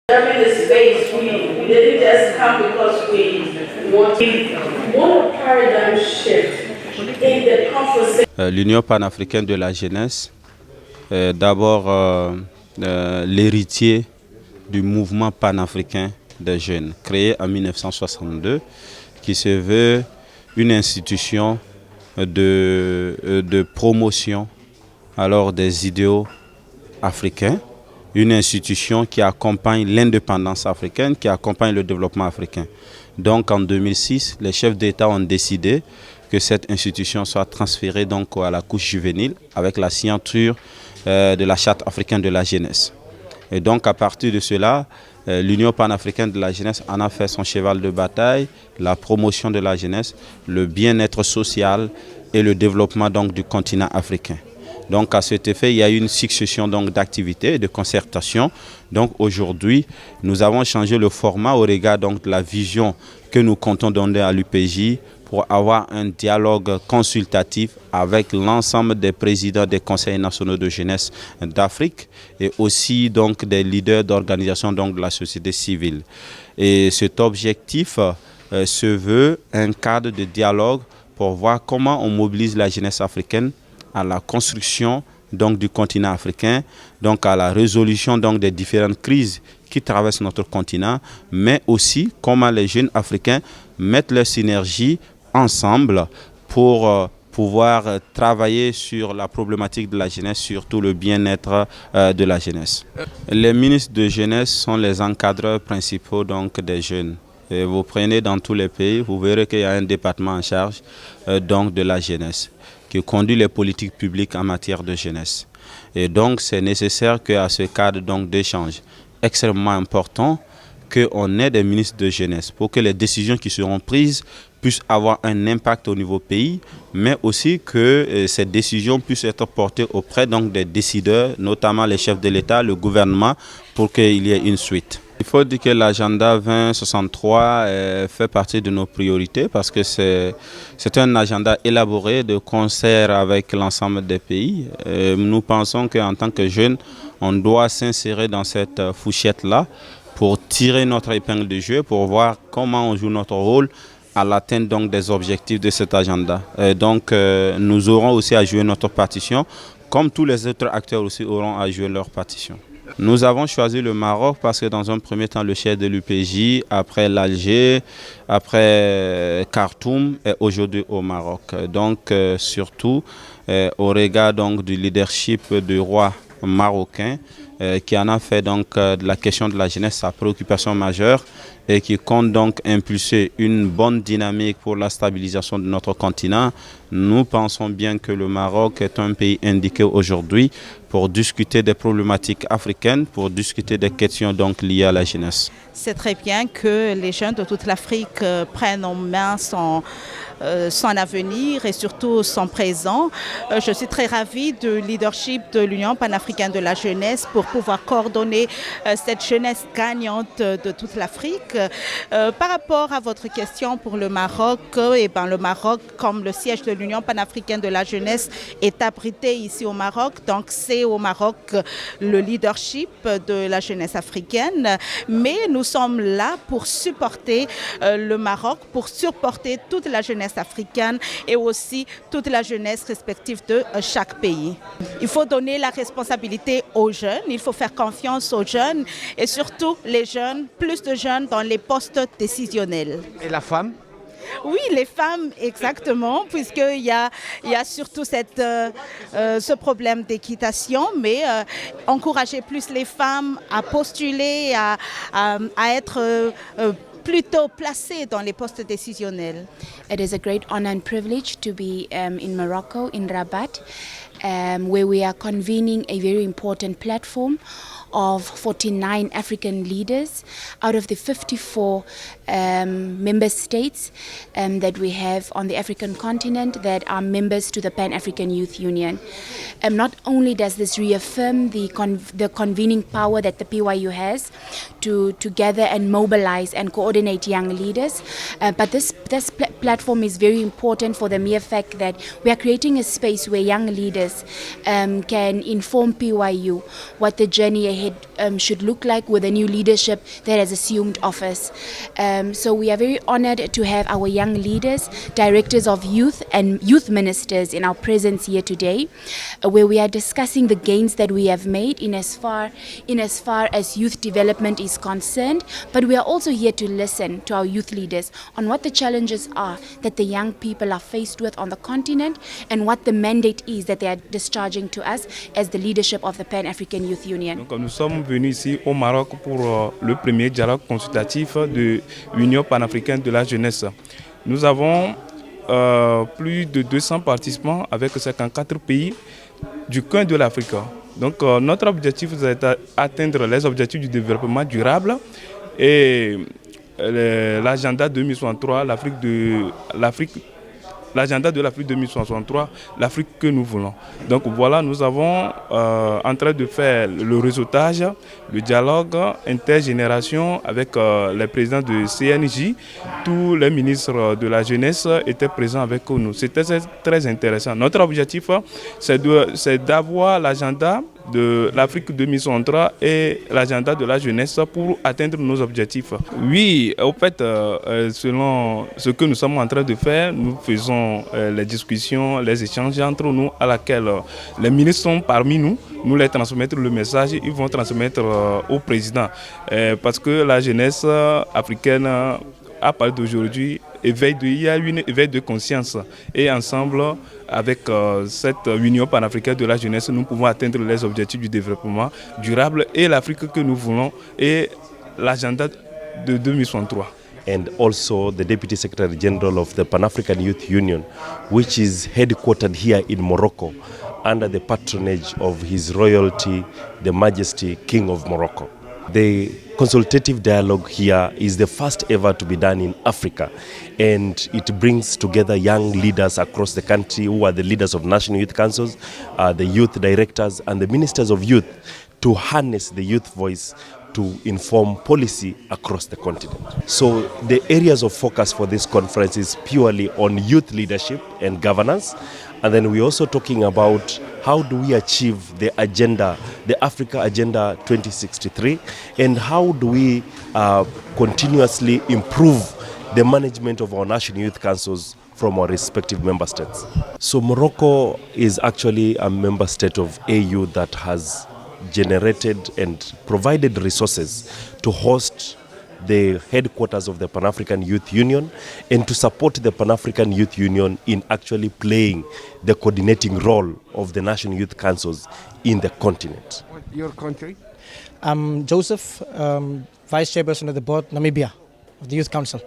Having the space, we didn't just come because we want a paradigm shift in the conversation. L'Union panafricaine de la jeunesse est d'abord l'héritier du mouvement panafricain des jeunes, créé en 1962, qui se veut une institution de promotion alors des idéaux africains, une institution qui accompagne l'indépendance africaine, qui accompagne le développement africain. Donc en 2006, les chefs d'État ont décidé que cette institution soit transférée donc à la couche juvénile avec la signature de la Charte africaine de la jeunesse. Et donc à partir de cela, l'Union panafricaine de la jeunesse en a fait son cheval de bataille, la promotion de la jeunesse, le bien-être social et le développement donc du continent africain. Donc à cet effet, il y a eu une succession d'activités et de concertations. Donc aujourd'hui, nous avons changé le format au regard donc de la vision que nous comptons donner à l'UPJ pour avoir un dialogue consultatif avec l'ensemble des présidents des conseils nationaux de jeunesse d'Afrique et aussi donc des leaders d'organisations de la société civile. Et cet objectif se veut un cadre de dialogue pour voir comment on mobilise la jeunesse africaine à la construction du continent africain, donc à la résolution des différentes crises qui traversent notre continent, mais aussi comment les jeunes africains mettent leur synergie ensemble pour pouvoir travailler sur la problématique de la jeunesse, surtout le bien-être de la jeunesse. Les ministres de jeunesse sont les encadreurs principaux des jeunes. Et vous prenez dans tous les pays, vous verrez qu'il y a un département en charge de la jeunesse, qui conduit les politiques publiques en matière de jeunesse. Et donc, c'est nécessaire qu'à ce cadre d'échange extrêmement important, qu'on ait des ministres de jeunesse pour que les décisions qui seront prises puissent avoir un impact au niveau pays, mais aussi que ces décisions puissent être portées auprès des décideurs, notamment les chefs de l'État, le gouvernement, pour qu'il y ait une suite. Il faut dire que l'agenda 2063 fait partie de nos priorités parce que c'est un agenda élaboré de concert avec l'ensemble des pays. Nous pensons qu'en tant que jeunes, on doit s'insérer dans cette fourchette-là pour tirer notre épingle du jeu, pour voir comment on joue notre rôle à l'atteinte des objectifs de cet agenda. Nous aurons aussi à jouer notre partition, comme tous les autres acteurs aussi auront à jouer leur partition. Nous avons choisi le Maroc parce que dans un premier temps, le chef de l'UPJ, après l'Alger, après Khartoum et aujourd'hui au Maroc. Donc surtout au regard du leadership du roi marocain qui en a fait de la question de la jeunesse sa préoccupation majeure et qui compte impulser une bonne dynamique pour la stabilisation de notre continent. Nous pensons bien que le Maroc est un pays indiqué aujourd'hui pour discuter des problématiques africaines, pour discuter des questions liées à la jeunesse. C'est très bien que les jeunes de toute l'Afrique prennent en main son avenir et surtout son présent. Je suis très ravie du leadership de l'Union panafricaine de la jeunesse pour pouvoir coordonner cette jeunesse gagnante de toute l'Afrique. Par rapport à votre question pour le Maroc, le Maroc, comme le siège de l'Union panafricaine de la jeunesse est abrité ici au Maroc, donc c'est au Maroc le leadership de la jeunesse africaine, mais nous sommes là pour supporter le Maroc, pour supporter toute la jeunesse africaine et aussi toute la jeunesse respective de chaque pays. Il faut donner la responsabilité aux jeunes, il faut faire confiance aux jeunes et surtout les jeunes, plus de jeunes dans les postes décisionnels. Et la femme ? Oui, les femmes, exactement, puisqu'il y a surtout ce problème d'équitation, mais encourager plus les femmes à postuler, à être plutôt placées dans les postes décisionnels. It is a great honor and privilege to be in Morocco, in Rabat, where we are convening a very important platform of 49 African leaders out of the 54 member states that we have on the African continent that are members to the Pan-African Youth Union. Not only does this reaffirm the convening power that the PYU has to gather and mobilize and coordinate young leaders, but this platform is very important for the mere fact that we are creating a space where young leaders can inform PYU what the journey ahead should look like with the new leadership that has assumed office. So we are very honored to have our young leaders, directors of youth and youth ministers in our presence here today, where we are discussing the gains that we have made in as far as youth development is concerned. But we are also here to listen to our youth leaders on what the challenges are that the young people are faced with on the continent and what the mandate is that they are discharging to us as the leadership of the Pan-African Youth Union. Donc, nous sommes venus ici au Maroc pour le premier dialogue consultatif de l'Union panafricaine de la jeunesse. Nous avons plus de 200 participants avec 54 pays du coin de l'Afrique. Donc notre objectif est d'atteindre les objectifs du développement durable et l'agenda 2063, l'agenda de l'Afrique 2063, l'Afrique que nous voulons. Donc voilà, nous avons en train de faire le réseautage, le dialogue intergénération avec les présidents de CNJ. Tous les ministres de la jeunesse étaient présents avec nous. C'était très intéressant. Notre objectif, c'est d'avoir l'agenda de l'Afrique 2063 et l'agenda de la jeunesse pour atteindre nos objectifs. Oui, au fait, selon ce que nous sommes en train de faire, nous faisons les discussions, les échanges entre nous à laquelle les ministres sont parmi nous. Nous les transmettons le message, ils vont transmettre au président. Parce que la jeunesse africaine, à partir d'aujourd'hui, il y a une éveil de conscience. Et ensemble, avec cette Union panafricaine de la jeunesse, nous pouvons atteindre les objectifs du développement durable et l'Afrique que nous voulons et l'agenda de 2063. And also the Deputy Secretary General of the Pan-African Youth Union, which is headquartered here in Morocco under the patronage of His Royalty, the Majesty King of Morocco. The consultative dialogue here is the first ever to be done in Africa, and it brings together young leaders across the country who are the leaders of national youth councils, the youth directors and the ministers of youth to harness the youth voice to inform policy across the continent. So the areas of focus for this conference is purely on youth leadership and governance. And then we're also talking about how do we achieve the agenda, the Africa Agenda 2063, and how do we continuously improve the management of our national youth councils from our respective member states. So Morocco is actually a member state of AU that has generated and provided resources to host the headquarters of the Pan-African Youth Union and to support the Pan-African Youth Union in actually playing the coordinating role of the national youth councils in the continent. Your country? I'm Joseph, Vice Chairperson of the board, Namibia, of the Youth Council.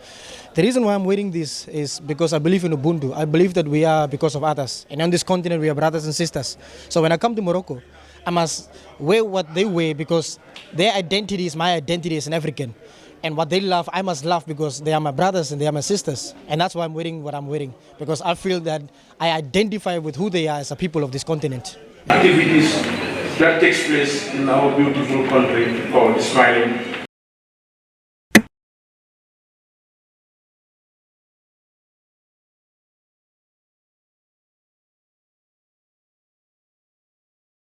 The reason why I'm wearing this is because I believe in Ubuntu. I believe that we are because of others. And on this continent, we are brothers and sisters. So when I come to Morocco, I must wear what they wear because their identity is my identity as an African. And what they love, I must love because they are my brothers and they are my sisters. And that's why I'm wearing what I'm wearing, because I feel that I identify with who they are as a people of this continent. Activities that takes place in our beautiful country called Smiling